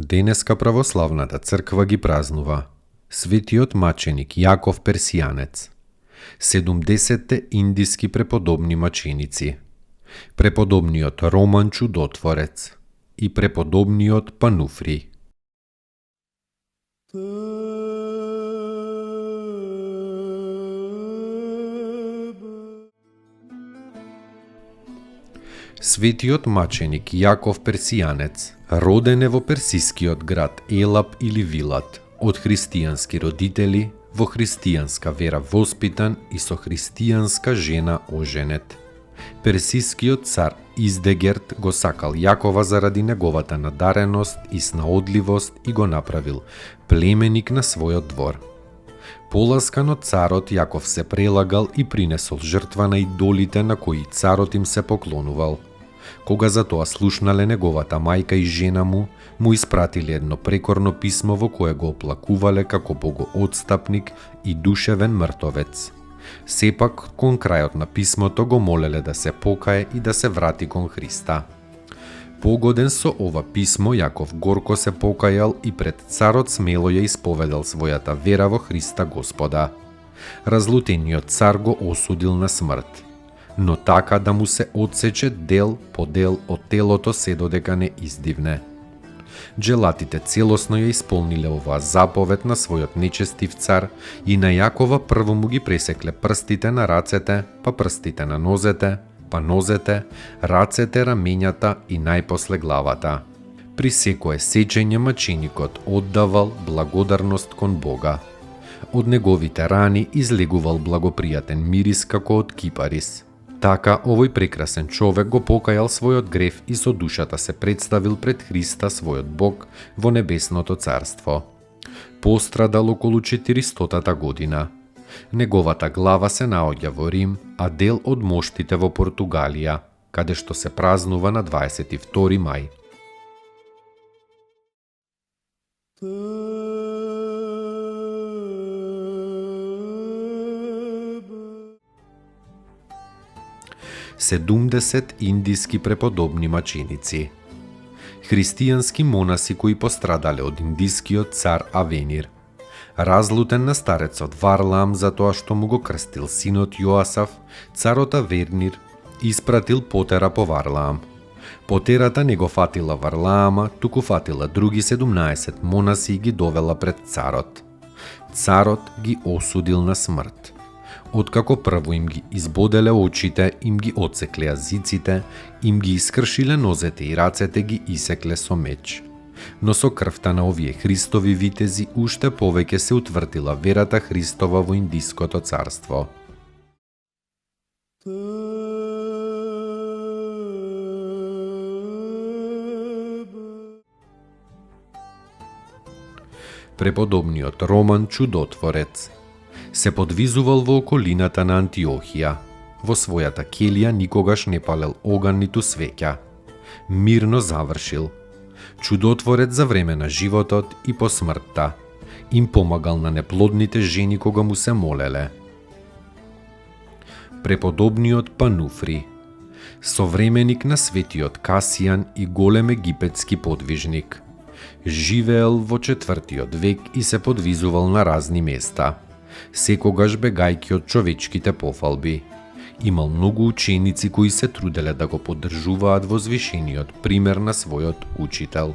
Денеска православната црква ги празнува светиот маченик Јаков Персијанец, 70-те индиски преподобни маченици, преподобниот Роман Чудотворец и преподобниот Пануфрий. Светиот маченик Јаков Персијанец роден е во персискиот град Елап или Вилат, од христијански родители, во христијанска вера воспитан и со христијанска жена оженет. Персискиот цар Издегерт го сакал Јакова заради неговата надареност и снаодливост и го направил племеник на својот двор. Поласкан од царот, Јаков се прелагал и принесол жртва на идолите на кои царот им се поклонувал. Кога за тоа слушнале неговата мајка и жена му испратиле едно прекорно писмо во кое го оплакувале како богоотстапник и душевен мртовец. Сепак, кон крајот на писмото го молеле да се покае и да се врати кон Христа. Погоден со ова писмо, Јаков горко се покајал и пред царот смело ја исповедал својата вера во Христа Господа. Разлутениот цар го осудил на смрт, но така да му се одсече дел по дел од телото се додека не издивне. Джелатите целосно ја исполниле оваа заповед на својот нечестив цар и на Јакова прво му ги пресекле прстите на рацете, па прстите на нозете, па нозете, рацете, рамењата и најпосле главата. При секое сечење маченикот оддавал благодарност кон Бога. Од неговите рани излегувал благопријатен мирис како од кипарис. Така, овој прекрасен човек го покајал својот грев и со душата се представил пред Христа, својот Бог, во небесното царство. Пострадал околу 400-та година. Неговата глава се наоѓа во Рим, а дел од моштите во Португалија, каде што се празнува на 22 мај. Седумдесет индиски преподобни маченици. Христијански монаси кои пострадале од индискиот цар Авенир. Разлутен на старецот Варлаам за тоа што му го крстил синот Јоасав, царот Авенир испратил потера по Варлаам. Потерата не го фатила Варлаама, туку фатила други 17 монаси и ги довела пред царот. Царот ги осудил на смрт. Откако прво им ги избоделе очите, им ги одсекле јазиците, им ги искршиле нозете и рацете ги исекле со меч. Но со крвта на овие Христови витези уште повеќе се утврдила верата Христова во Индиското царство. Преподобниот Роман Чудотворец се подвизувал во околината на Антиохија. Во својата келија никогаш не палел оган ниту свеќа. Мирно завршил. Чудотворец за време на животот и по смртта. Им помагал на неплодните жени кога му се молеле. Преподобниот Пануфрий, современик на светиот Касијан и голем египетски подвижник. Живеел во 4 век и се подвизувал на разни места, секогаш бегајќи од човечките пофалби. Имал многу ученици кои се труделе да го поддржуваат возвишениот пример на својот учител.